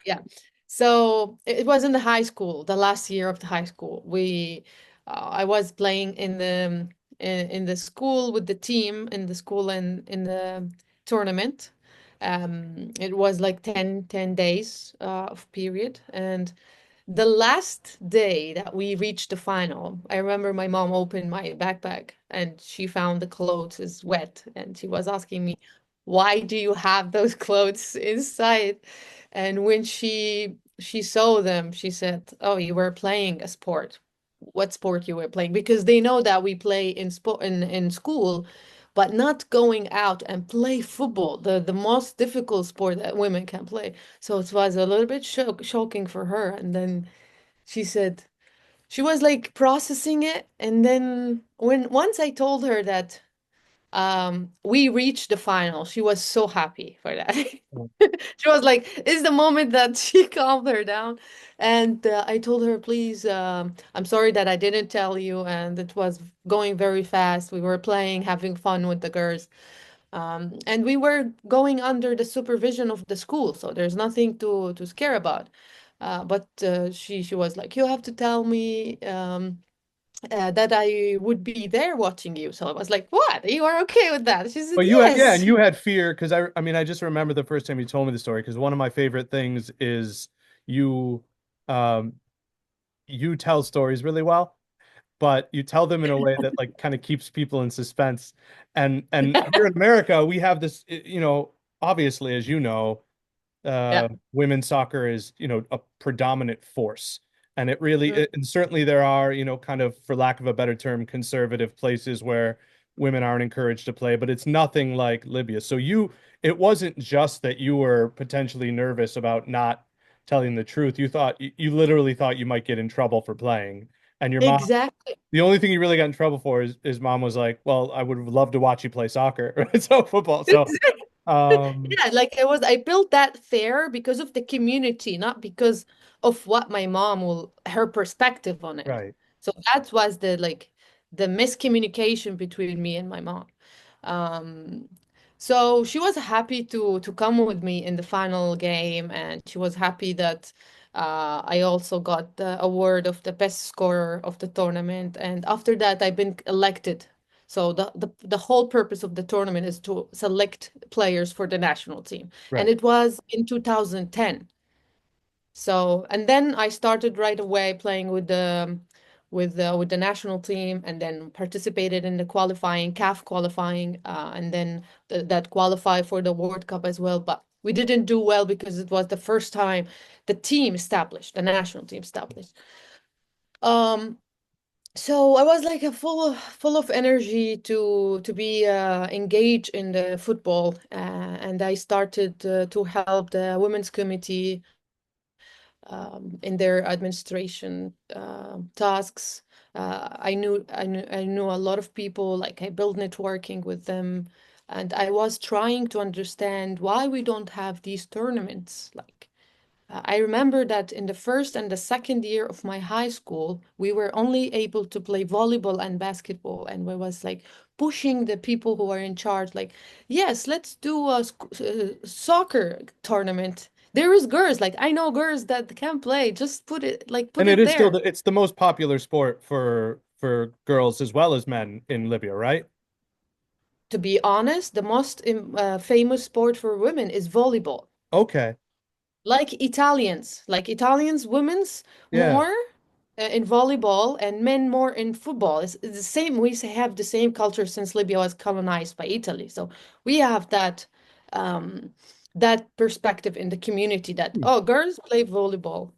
Yeah. So it was in the high school, the last year of the high school. I was playing in the school with the team in the school and in the tournament. It was like 10 days of period. And the last day that we reached the final, I remember my mom opened my backpack and she found the clothes is wet and she was asking me, "Why do you have those clothes inside?" And when she saw them, she said, "Oh, you were playing a sport. What sport you were playing?" Because they know that we play in sport in school, but not going out and play football, the most difficult sport that women can play. So it was a little bit shocking for her. And then she said she was like processing it. And then when once I told her that we reached the final, she was so happy for that. She was like, it's the moment that she calmed her down. And I told her, please, I'm sorry that I didn't tell you. And it was going very fast. We were playing, having fun with the girls. And we were going under the supervision of the school, so there's nothing to scare about. But she was like, you have to tell me that I would be there watching you. So I was like, what? You are okay with that? She said, But you had, yeah, and yes. you had fear because I mean, I just remember the first time you told me the story because one of my favorite things is you, um, you tell stories really well, but you tell them in a way that like kind of keeps people in suspense. And here in America, we have this, obviously, as you know, Yeah. women's soccer is, a predominant force. And it really, and certainly there are, kind of, for lack of a better term, conservative places where women aren't encouraged to play, but it's nothing like Libya. So it wasn't just that you were potentially nervous about not telling the truth. You literally thought you might get in trouble for playing. And your mom, Exactly. the only thing you really got in trouble for is his mom was like, well, I would love to watch you play soccer. So football. So, um, Yeah, like I built that fair because of the community, not because of what my mom will, her perspective on it. right. So that was the miscommunication between me and my mom. Um, so she was happy to come with me in the final game, and she was happy that I also got the award of the best scorer of the tournament. And after that, I've been elected. So the whole purpose of the tournament is to select players for the national team. And Right. it was in 2010. So, and then I started right away playing with the national team, and then participated in the qualifying, CAF qualifying, and then that qualified for the World Cup as well. But we didn't do well because it was the first time the team established, the national team established. Um, so I was like a full of energy to be engaged in the football, and I started to help the women's committee in their administration tasks. I knew a lot of people. Like I built networking with them, and I was trying to understand why we don't have these tournaments. Like I remember that in the first and the second year of my high school, we were only able to play volleyball and basketball, and we was like pushing the people who are in charge, like, yes, let's do a soccer tournament. There is girls, like I know girls that can play. Just put And it it is still there. it's the most popular sport for girls as well as men in Libya, right? To be honest, the most famous sport for women is volleyball. Okay. Like Italians, women's Yeah. more in volleyball and men more in football. It's the same. Have the same culture since Libya was colonized by Italy. So we have um, that perspective in the community that, Hmm. oh, girls play volleyball.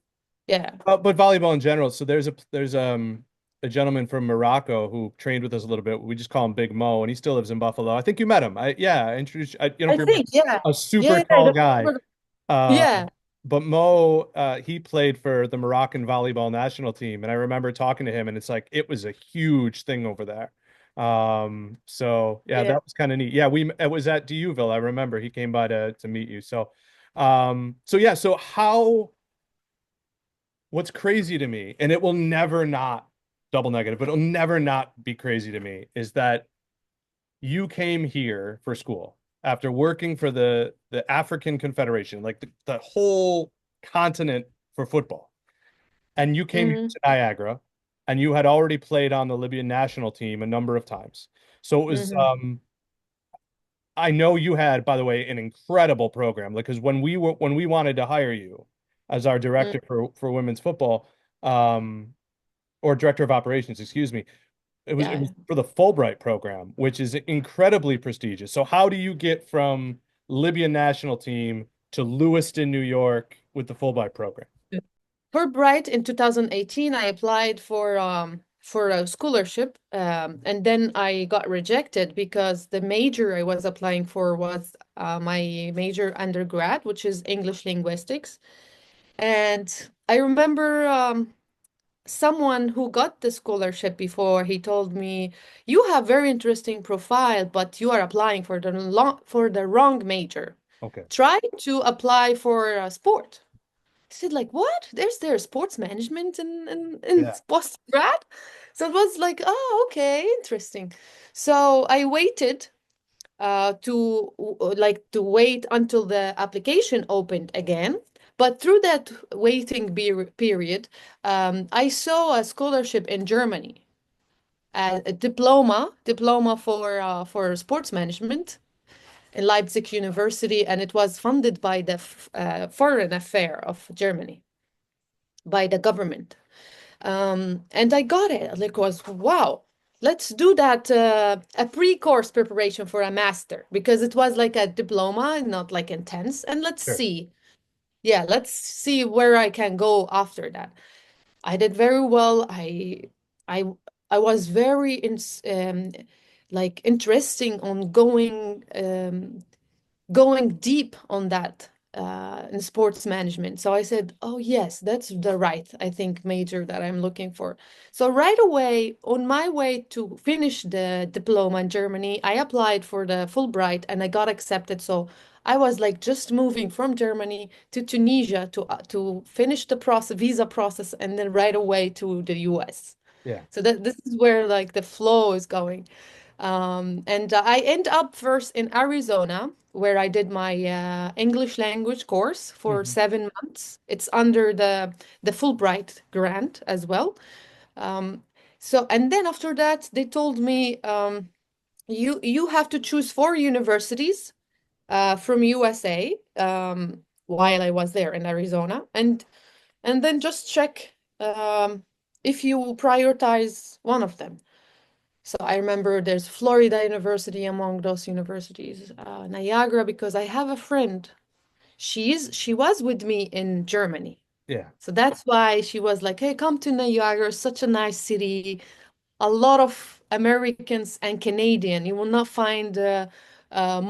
Yeah. But volleyball in general. So there's a gentleman from Morocco who trained with us a little bit. We just call him Big Mo, and he still lives in Buffalo. I think you met him. I introduced. I don't know I if you remember, think, yeah. a Yeah, super yeah, I tall don't guy. remember. Uh, Yeah. but Mo, he played for the Moroccan volleyball national team, and I remember talking to him, and it's like it was a huge thing over there. So yeah, Yeah. that was kind of neat. Yeah, it was at Duville. I remember he came by to meet you. So yeah, so what's crazy to me, and it will never not double negative, but it'll never not be crazy to me, is that you came here for school after working for the African Confederation, like the whole continent for football. And you came here Hmm. to Niagara, and you had already played on the Libyan national team a number of times. So it was Hmm. I know you had, by the way, an incredible program. Like, because when we wanted to hire you as our director for women's football, um, or director of operations, excuse me, it Yeah. was for the Fulbright program, which is incredibly prestigious. So how do you get from Libyan national team to Lewiston, New York with the Fulbright program? For Bright in 2018, I applied for a scholarship, and then I got rejected because the major I was applying for was my major undergrad, which is English linguistics. And I remember someone who got the scholarship before, he told me, "You have very interesting profile, but you are applying for for the wrong major. Okay. Try to apply for sport." I said, like, what? There's sports management in Yeah. Boston grad? So it was like, oh, okay, interesting. So I waited to wait until the application opened again. But through that waiting period, I saw a scholarship in Germany, a diploma for sports management in Leipzig University, and it was funded by the Foreign Affair of Germany, by the government. And I got it. Like, was wow. Let's do that a pre-course preparation for a master because it was like a diploma, not like intense. And let's Sure. see. Yeah, let's see where I can go after that. I did very well. I I was very like interesting on going deep on that in sports management. So I said, oh, yes, that's the right, I think, major that I'm looking for. So right away, on my way to finish the diploma in Germany, I applied for the Fulbright and I got accepted. So I was like just moving from Germany to Tunisia to finish the visa process, and then right away to the US. Yeah. So that this is where like the flow is going. And I end up first in Arizona, where I did my English language course for Mhm. 7 months. It's under the Fulbright grant as well. Um, so and then after that, they told me you have to choose four universities from USA while I was there in Arizona, and then just check if you prioritize one of them. So I remember there's Florida University among those universities, Niagara, because I have a friend. She was with me in Germany. Yeah. So that's why she was like, "Hey, come to Niagara, such a nice city. A lot of Americans and Canadian. You will not find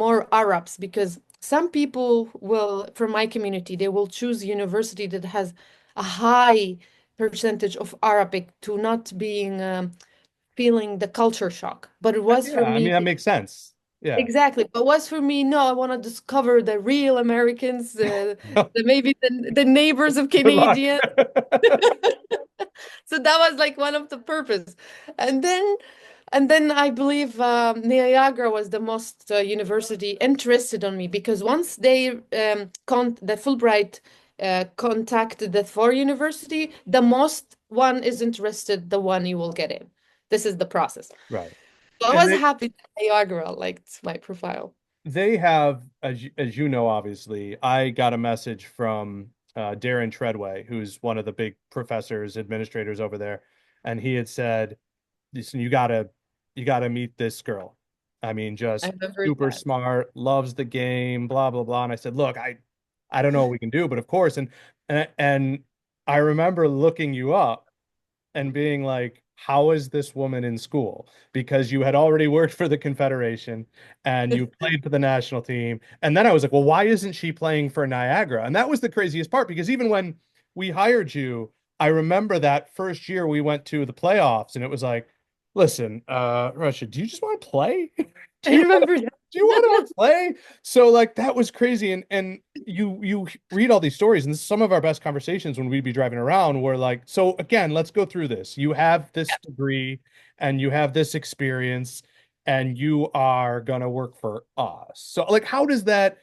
more Arabs because some people will, from my community, they will choose university that has a high percentage of Arabic to not being feeling the culture shock. But it was Yeah. for I mean, me, that makes sense. Yeah. exactly. But was for me, no, I want to discover the real Americans, maybe the neighbors of Good luck. Canadians. So that was like one of the purpose. And then I believe Niagara was the most university interested on me because once they the Fulbright contacted the four university, the most one is interested, the one you will get in. This is the process. Right. So I And was happy that Niagara liked my profile. they have, as you know, obviously, I got a message from Darren Treadway, who's one of the big professors, administrators over there, and he had said, "Listen, you gotta meet this girl. I mean, I just remember super that. smart, loves the game, blah blah blah." And I said, "Look, I don't know what we can do, but of course." And I remember looking you up and being like, how is this woman in school? Because you had already worked for the Confederation and you played for the national team. And then I was like, well, why isn't she playing for Niagara? And that was the craziest part because even when we hired you, I remember that first year we went to the playoffs and it was like, listen, Russia, do you just want to play? I remember that. Do you want to play? So like that was crazy. And you read all these stories, and this is some of our best conversations when we'd be driving around. We're like, so again, let's go through this. You have this degree and you have this experience, and you are gonna work for us. So like, how does that?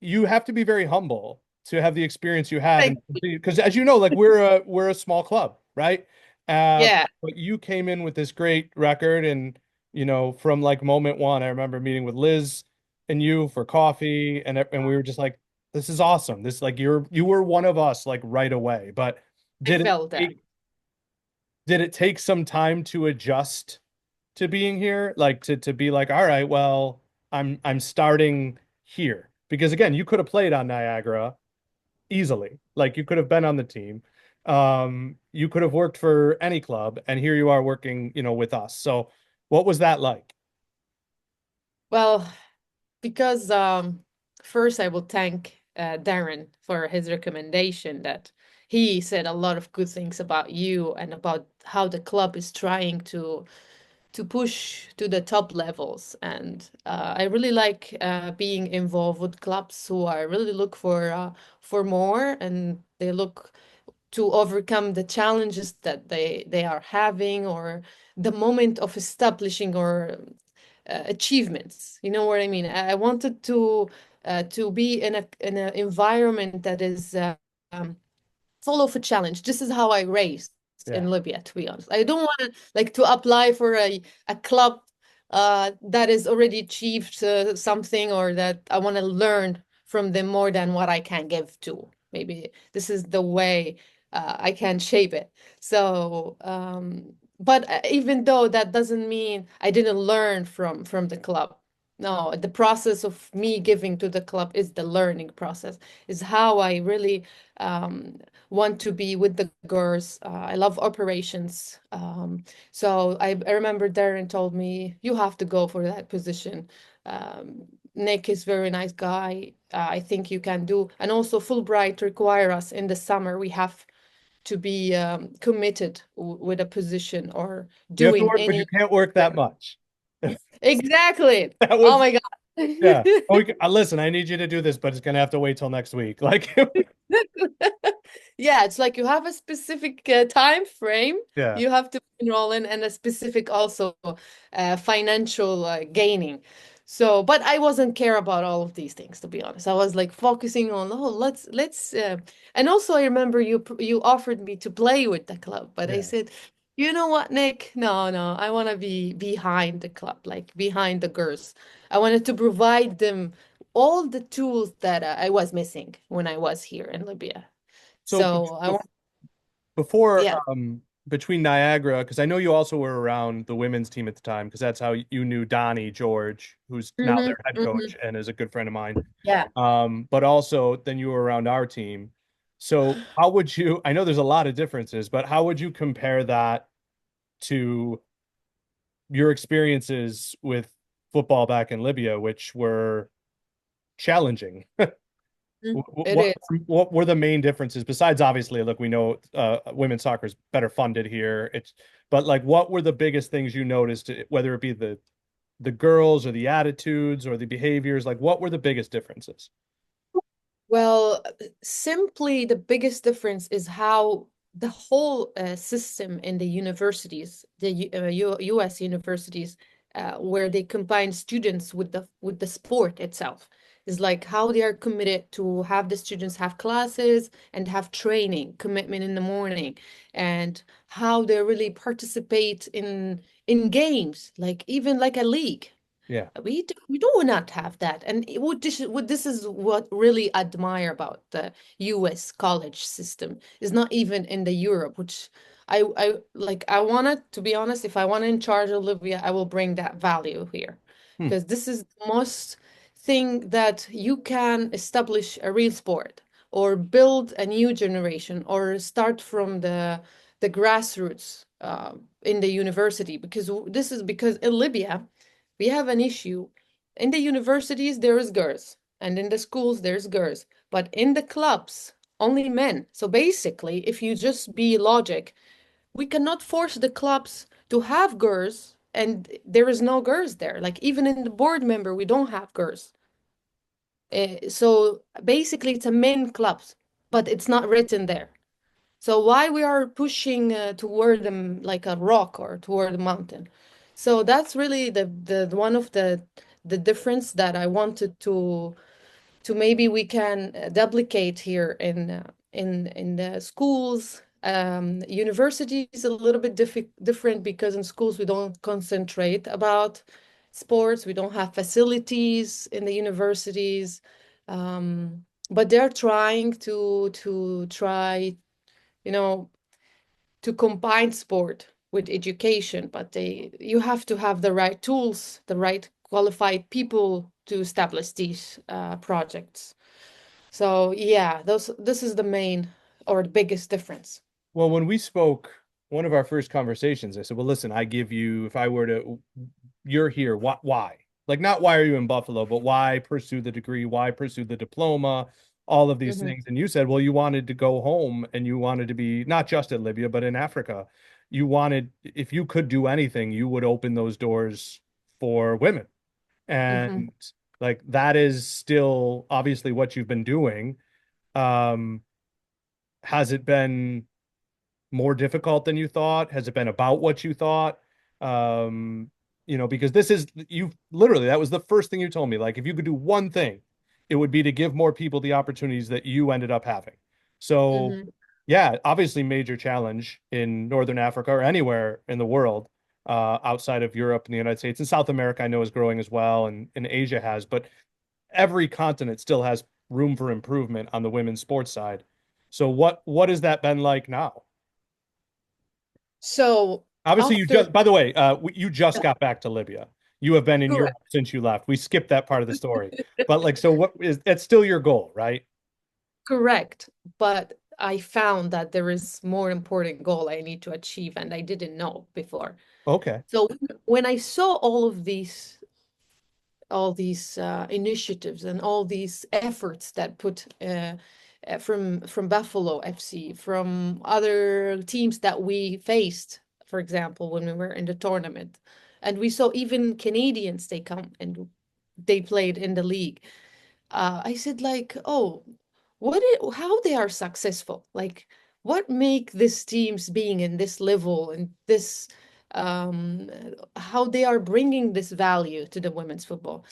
You have to be very humble to have the experience you have, Like, and because as you know, like we're a small club, right? yeah, But you came in with this great record, and from like moment one, I remember meeting with Liz and you for coffee, and we were just like, this is awesome. This like you were one of us like right away. But I did it felt that. take did it take some time to adjust to being here? Like to be like, all right, well, I'm starting here. Because again, you could have played on Niagara easily. Like you could have been on the team. You could have worked for any club, and here you are working, with us. So what was that like? Well, because first I will thank Darren for his recommendation that he said a lot of good things about you and about how the club is trying to push to the top levels. And I really like being involved with clubs who are really look for more, and they look to overcome the challenges that they are having, or the moment of establishing or achievements. You know what I mean? I wanted to be in an environment that is full of a challenge. This is how I raised Yeah. in Libya, to be honest. I don't want to like to apply for a club that is already achieved something, or that I want to learn from them more than what I can give to. Maybe this is the way I can shape it. So, but even though that doesn't mean I didn't learn from the club. No, the process of me giving to the club is the learning process, is how I really want to be with the girls. I love operations. So I remember Darren told me, you have to go for that position. Nick is very nice guy. I think you can do. And also Fulbright require us in the summer. We have to be committed with a position or You have to doing work, but you any. can't work that much. Exactly. That Oh was, my yeah. God. Oh, listen, I need you to do this, but it's gonna have to wait till next week. Like, Yeah, it's like you have a specific time frame yeah. you have to enroll in, and a specific also financial gaining. So, but I wasn't care about all of these things, to be honest. I was like focusing on, oh, let's and also I remember you offered me to play with the club, but I Yeah. said, you know what, Nick? No, no, I want to be behind the club, like behind the girls. I wanted to provide them all the tools that I was missing when I was here in Libya. So So I want, before yeah. between Niagara, because I know you also were around the women's team at the time, because that's how you knew Donnie George, who's now Hmm. their head Hmm. coach and is a good friend of mine. Yeah. But also then you were around our team. So how would you, I know there's a lot of differences, but how would you compare that to your experiences with football back in Libya, which were challenging? It What is. what were the main differences besides obviously, look, we know women's soccer is better funded here. But like what were the biggest things you noticed, whether it be the girls or the attitudes or the behaviors, like what were the biggest differences? Well, simply the biggest difference is how the whole system in the universities, the US universities, where they combine students with the sport itself, is like how they are committed to have the students have classes and have training, commitment in the morning, and how they really participate in games, like even like a league. Yeah. We do not have that, and what this is what really admire about the U.S. college system is not even in the Europe, which I like. I wanted to be honest. If I want in charge of Libya, I will bring that value here, Hmm. because this is the most thing that you can establish a real sport or build a new generation or start from the grassroots in the university, because this is because in Libya we have an issue. In the universities, there is girls, and in the schools, there's girls, but in the clubs, only men. So basically, if you just be logic, we cannot force the clubs to have girls, and there is no girls there. Like even in the board member, we don't have girls. So basically, it's a men clubs, but it's not written there. So why we are pushing toward them like a rock or toward the mountain? So that's really the one of the difference that I wanted to maybe we can duplicate here in the schools. University is a little bit different because in schools we don't concentrate about sports. We don't have facilities in the universities, but they're trying to try, you know, to combine sport with education. But you have to have the right tools, the right qualified people to establish these projects. So yeah, this is the main or the biggest difference. Well, when we spoke, one of our first conversations, I said, well, listen, I give you, if I were to, you're here, why? Like, not why are you in Buffalo, but why pursue the degree? Why pursue the diploma? All of these Hmm. things. And you said, well, you wanted to go home and you wanted to be not just in Libya, but in Africa. You wanted, if you could do anything, you would open those doors for women. Hmm. And like, that is still obviously what you've been doing. Um, has it been more difficult than you thought? Has it been about what you thought? Um, because this is you literally that was the first thing you told me. Like if you could do one thing, it would be to give more people the opportunities that you ended up having. So Hmm. yeah, obviously major challenge in Northern Africa or anywhere in the world, outside of Europe and the United States and South America, I know is growing as well, and Asia has, but every continent still has room for improvement on the women's sports side. So what has that been like now? So Obviously, you after, just, by the way, you just got back to Libya. You have been in Europe correct, since you left. We skipped that part of the story. But like, so what is that's still your goal, right? correct, but I found that there is more important goal I need to achieve, and I didn't know before. Okay. So when I saw all these initiatives and all these efforts that put from Buffalo FC, from other teams that we faced, for example, when we were in the tournament, and we saw even Canadians they come and they played in the league. I said like, oh, how they are successful? Like, what make these teams being in this level and this um, how they are bringing this value to the women's football?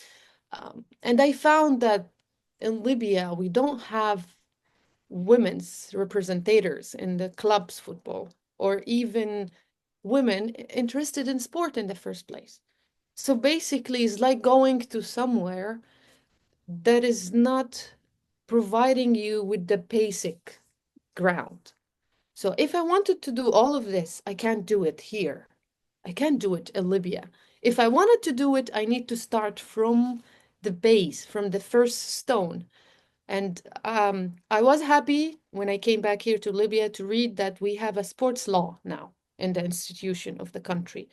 And I found that in Libya, we don't have women's representators in the club's football or even women interested in sport in the first place. So basically, it's like going to somewhere that is not providing you with the basic ground. So if I wanted to do all of this, I can't do it here. I can't do it in Libya. If I wanted to do it, I need to start from the base, from the first stone. And I was happy when I came back here to Libya to read that we have a sports law now in the institution of the country.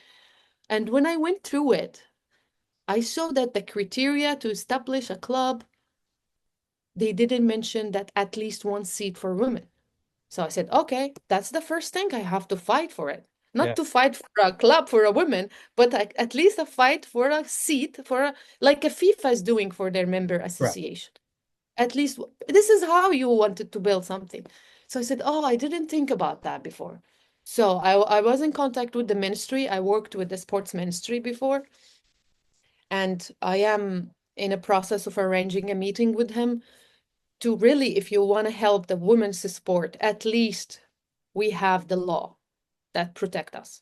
And when I went through it, I saw that the criteria to establish a club, they didn't mention that at least one seat for women. So I said, okay, that's the first thing I have to fight for it. Not Yeah. to fight for a club for a woman, but at least a fight for a seat for like a FIFA is doing for their member Correct. association. At least this is how you wanted to build something. So I said, oh, I didn't think about that before. So I was in contact with the ministry. I worked with the sports ministry before, and I am in a process of arranging a meeting with him to really, if you want to help the women's sport, at least we have the law that protect us.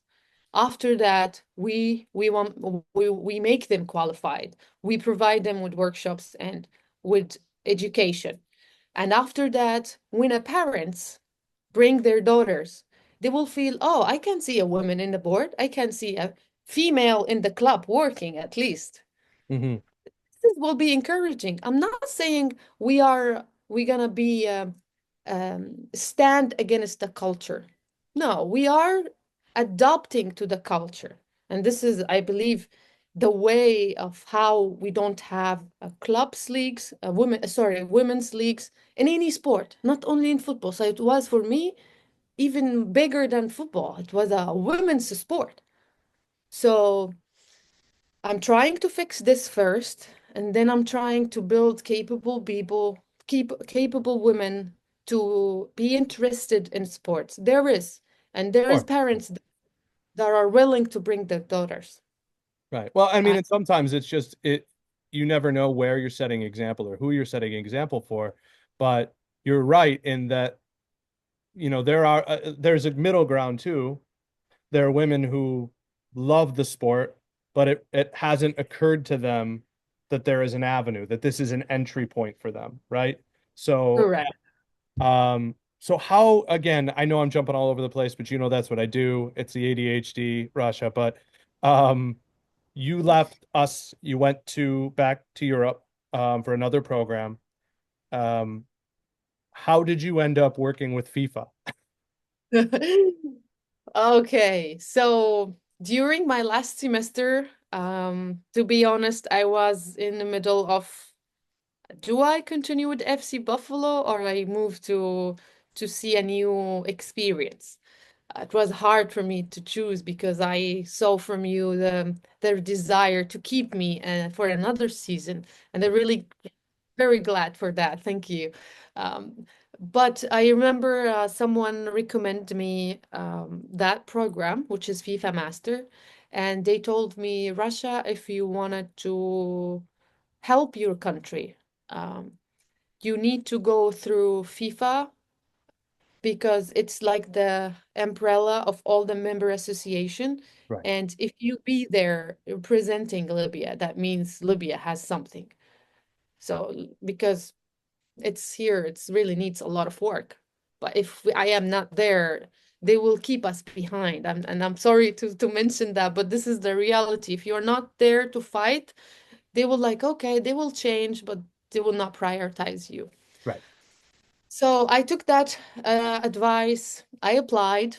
After that, we make them qualified. We provide them with workshops and with education. And after that, when a parents bring their daughters, they will feel, oh, I can see a woman in the board. I can see a female in the club working at least. Hmm. This will be encouraging. I'm not saying we're gonna be stand against the culture. No, we are adopting to the culture, and this is, I believe, the way of how we don't have clubs leagues, women's leagues in any sport, not only in football. So it was for me even bigger than football. It was a women's sport. So I'm trying to fix this first, and then I'm trying to build capable people, keep capable women to be interested in sports. And there is Sure. parents that are willing to bring their daughters. Right. Well, I mean, I, and sometimes it's just it. you never know where you're setting example or who you're setting example for. But you're right in that, there's a middle ground too. There are women who love the sport, but it hasn't occurred to them that there is an avenue, that this is an entry point for them, right? So, Correct. so how, again, I know I'm jumping all over the place, but that's what I do. It's the ADHD, Russia, but um, you left us, you went to back to Europe for another program. Um, how did you end up working with FIFA? Okay, so during my last semester, to be honest, I was in the middle of, do I continue with FC Buffalo or I move to see a new experience? It was hard for me to choose because I saw from you their desire to keep me for another season, and I'm really very glad for that. Thank you. Um, but I remember someone recommended me that program, which is FIFA Master, and they told me, Russia, if you wanted to help your country, um, you need to go through FIFA because it's like the umbrella of all the member association. Right. And if you be there representing Libya, that means Libya has something. So because it's here, it's really needs a lot of work. But if I am not there, they will keep us behind. And I'm sorry to mention that, but this is the reality. If you're not there to fight, they will like, okay, they will change, but they will not prioritize you. Right. So I took that advice. I applied.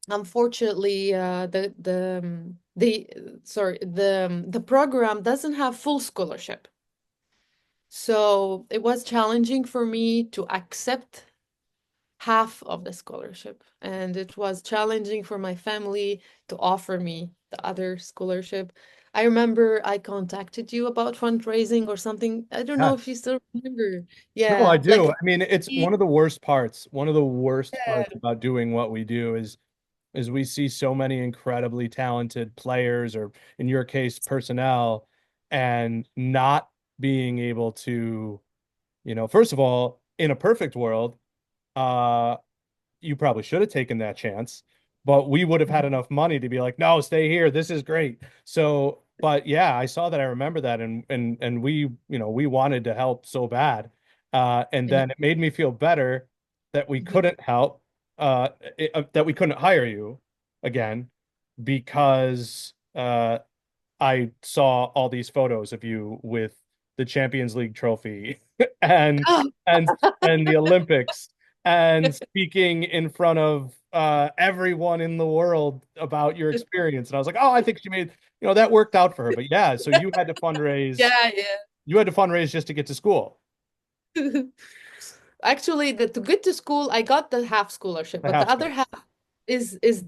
Unfortunately, the program doesn't have full scholarship. So it was challenging for me to accept half of the scholarship, and it was challenging for my family to offer me the other scholarship. I remember I contacted you about fundraising or something. I don't know Yeah. if you still remember. No, I Yeah, do. like I mean, it's one of the worst parts. One of the worst parts about doing what we do is we see so many incredibly talented players, or in your case, personnel, and not being able to, first of all, in a perfect world, uh, you probably should have taken that chance, but we would have had enough money to be like, no, stay here. This is great. So, but yeah, I saw that. I remember that. And we, we wanted to help so bad. And yeah. then it made me feel better that we Mhm. couldn't help, that we couldn't hire you again because I saw all these photos of you with the Champions League trophy and Oh, and and the Olympics and speaking in front of everyone in the world about your experience. And I was like, oh, I think she made, that worked out for her. But yeah, so yeah, you had to fundraise just to get to school, yeah. Actually, to get to school, I got the half scholarship, the but the half other school. half is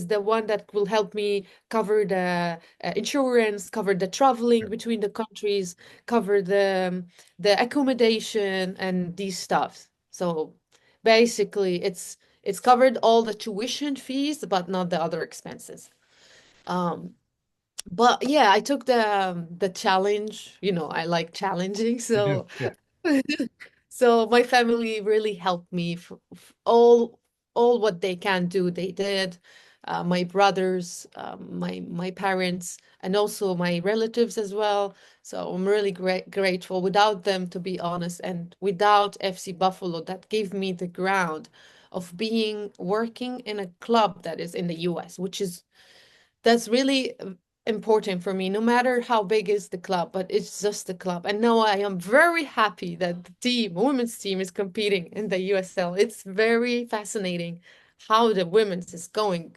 the one that will help me cover the insurance, cover the traveling Sure. between the countries, cover the accommodation and these stuff. So basically, it's covered all the tuition fees, but not the other expenses. Um, but yeah, I took the challenge. I like challenging, You do. so. Yeah. So my family really helped me all what they can do, they did. My brothers, my parents, and also my relatives as well. So I'm really grateful. Without them, to be honest, and without FC Buffalo, that gave me the ground of being working in a club that is in the US, which is that's really important for me, no matter how big is the club, but it's just a club. And now I am very happy that the women's team is competing in the USL. It's very fascinating how the women's is going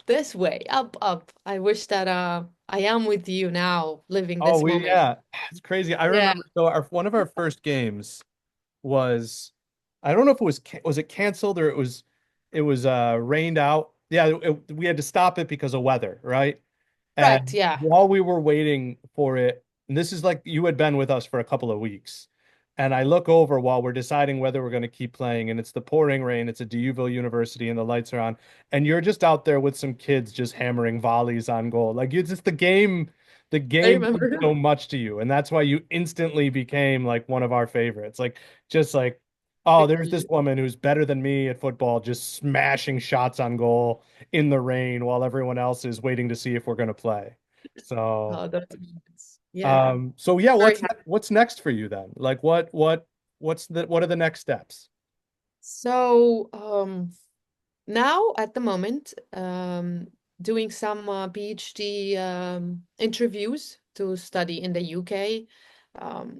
this way, up, up. I wish that I am with you now, living Oh, this moment. yeah, it's crazy. I Yeah, remember, so one of our first games was, I don't know if it was it canceled or it was rained out. Yeah, we had to stop it because of weather, right? correct. And Yeah. while we were waiting for it, and this is like you had been with us for a couple of weeks, and I look over while we're deciding whether we're going to keep playing, and it's the pouring rain. It's at DUville University, and the lights are on, and you're just out there with some kids just hammering volleys on goal. Like it's just the game. the I game meant remember. so much to you, and that's why you instantly became like one of our favorites. Like just like, oh, Thank there's this you. woman who's better than me at football, just smashing shots on goal in the rain while everyone else is waiting to see if we're going to play. So, Oh, that's nice. Yeah. so yeah, Very happy. what's next for you then? Like what are the next steps? So, now at the moment, doing some PhD interviews to study in the UK, um,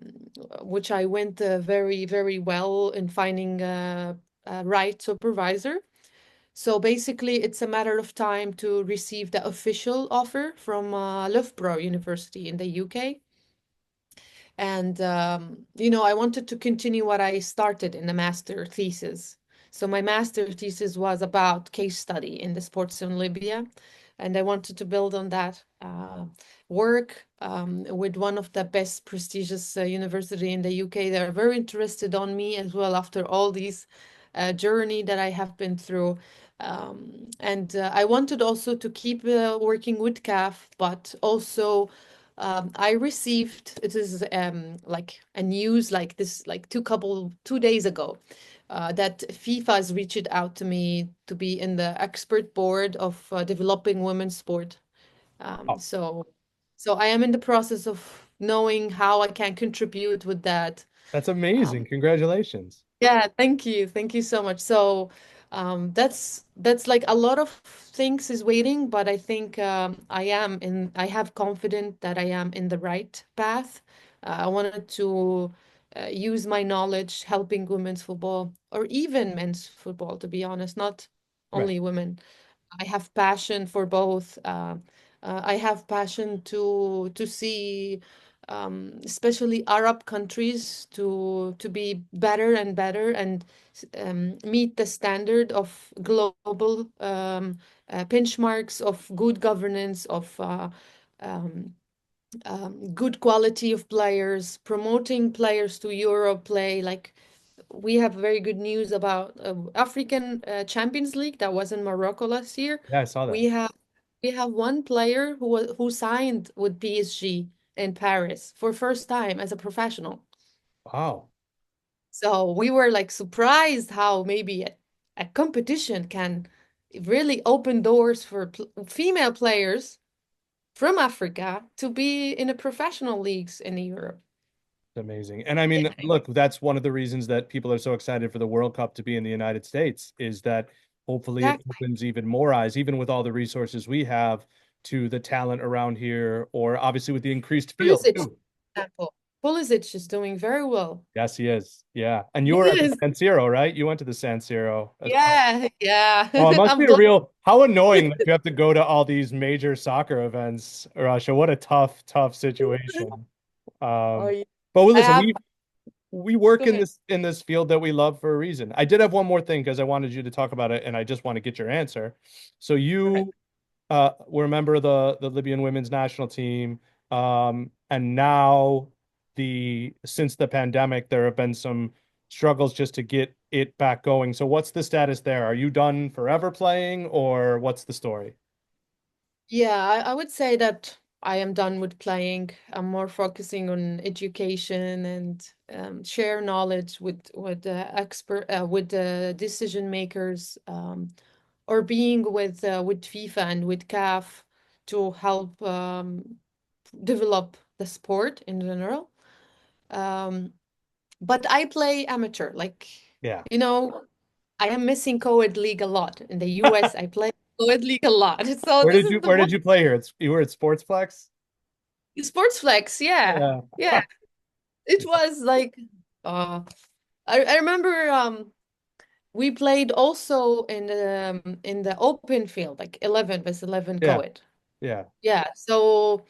which I went very, very well in finding a right supervisor. So basically, it's a matter of time to receive the official offer from Loughborough University in the UK. And, I wanted to continue what I started in the master thesis. So my master thesis was about case study in the sports in Libya. And I wanted to build on that work with one of the best prestigious university in the UK. They're very interested on me as well after all these journey that I have been through. And I wanted also to keep working with CAF, but also I received it is like a news like this like 2 days ago that FIFA has reached out to me to be in the expert board of developing women's sport. Um, Oh, so so I am in the process of knowing how I can contribute with that. that's amazing. Um, Congratulations. yeah, thank you. Thank you so much. So, that's like a lot of things is waiting, but I think I have confidence that I am in the right path. I wanted to use my knowledge helping women's football or even men's football, to be honest, not Right. only women. I have passion for both. I have passion to see, especially Arab countries, to be better and better and meet the standard of global benchmarks of good governance, of um, good quality of players, promoting players to Europe play. Like we have very good news about African Champions League that was in Morocco last year. Yeah, I saw that. We have we have one player who signed with PSG in Paris for first time as a professional. Wow. So we were like surprised how maybe a competition can really open doors for female players from Africa to be in the professional leagues in Europe. Amazing. And I mean, look, that's one of the reasons that people are so excited for the World Cup to be in the United States is that hopefully it Exactly. opens even more eyes, even with all the resources we have, to the talent around here, or obviously with the increased field Pulisic, too. for example. Pulisic is doing very well. Yes, he is. Yeah. And you He were at the is. San Siro, right? You went to the San Siro as part. Yeah, yeah. Oh, it must be I'm a glad. real, how annoying that you have to go to all these major soccer events, Russia. What a tough, tough situation. Oh, Um, yeah. but I listen, have. we work Go ahead. in this field that we love for a reason. I did have one more thing because I wanted you to talk about it, and I just want to get your answer. So Okay. you were a member of the Libyan women's national team, and now the since the pandemic, there have been some struggles just to get it back going. So what's the status there? Are you done forever playing, or what's the story? Yeah, I would say that I am done with playing. I'm more focusing on education and share knowledge with with the decision makers, or being with FIFA and with CAF to help develop the sport in general. Um, but I play amateur. Like, Yeah. you know, I am missing co-ed league a lot. In the US, I play co-ed league a lot. So this is the Where one did you play here? You were at Sportsplex? sports flex. Yeah. Yeah. Yeah. It was like I remember we played also in the open field, like 11 versus 11 Yeah. co-ed. Yeah. Yeah. So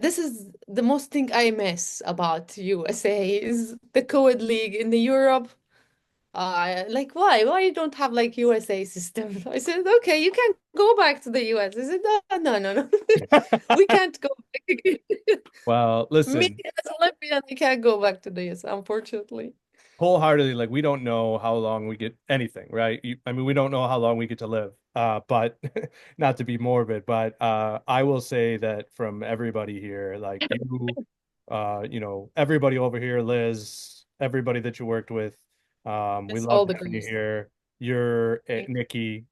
this is the most thing I miss about USA is the co-ed league in the Europe. Like why? Why you don't have like USA system? I said, okay, you can go back to the US. I said, no, no, no, no. We can't go back. Well, Me listen, as a Olympian, I can't go back to the US, unfortunately. wholeheartedly, like, we don't know how long we get anything, right? I mean, we don't know how long we get to live. But not to be morbid, but I will say that from everybody here, like everybody over here, Liz, everybody that you worked with, we It's love all the having you girls. here. You're Thank Nikki.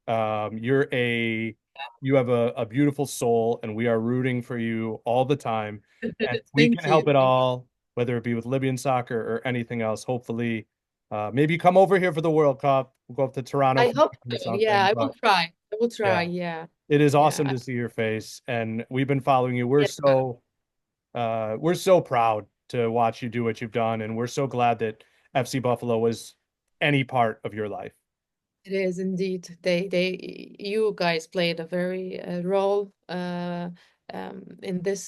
You have a beautiful soul, and we are rooting for you all the time. And if we can thank you. help at all, whether it be with Libyan soccer or anything else, hopefully, maybe come over here for the World Cup. We'll go up to Toronto I for hope or so. Yeah, something. I will But try. I will try. yeah, Yeah. it is awesome Yeah. to see your face, and we've been following you. Yeah. We're so proud to watch you do what you've done, and we're so glad that FC Buffalo was any part of your life. It is indeed. You guys played a very role in this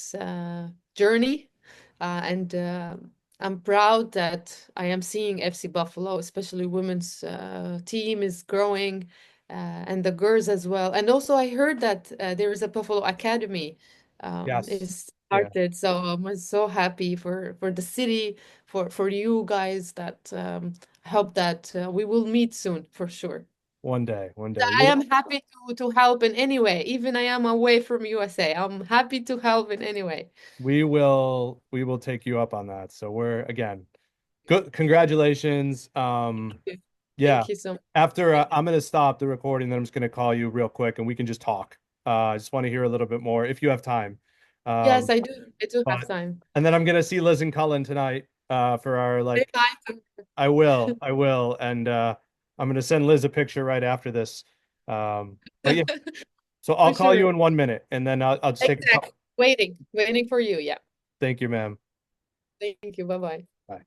journey, and I'm proud that I am seeing FC Buffalo, especially women's team, is growing, and the girls as well. And also, I heard that there is a Buffalo Academy Yes. is Yeah. started. So I'm so happy for the city, for you guys that. I hope that we will meet soon for sure. One day, one day. I am happy to help in any way, even I am away from USA. I'm happy to help in any way. We will take you up on that. So we're again, good. Congratulations. Yeah. Thank you so much. After Thank I'm gonna stop the recording, then I'm just gonna call you real quick and we can just talk. I just want to hear a little bit more if you have time. Yes, Um, I do. I do have but time. and then I'm gonna see Liz and Cullen tonight for our Say like hi to I will and I'm gonna send Liz a picture right after this. But yeah, so I'll for call you sure. in 1 minute and then I'll just take a Exactly. call. Waiting for you. Yeah. Thank you, ma'am. Thank you. Bye bye. Bye.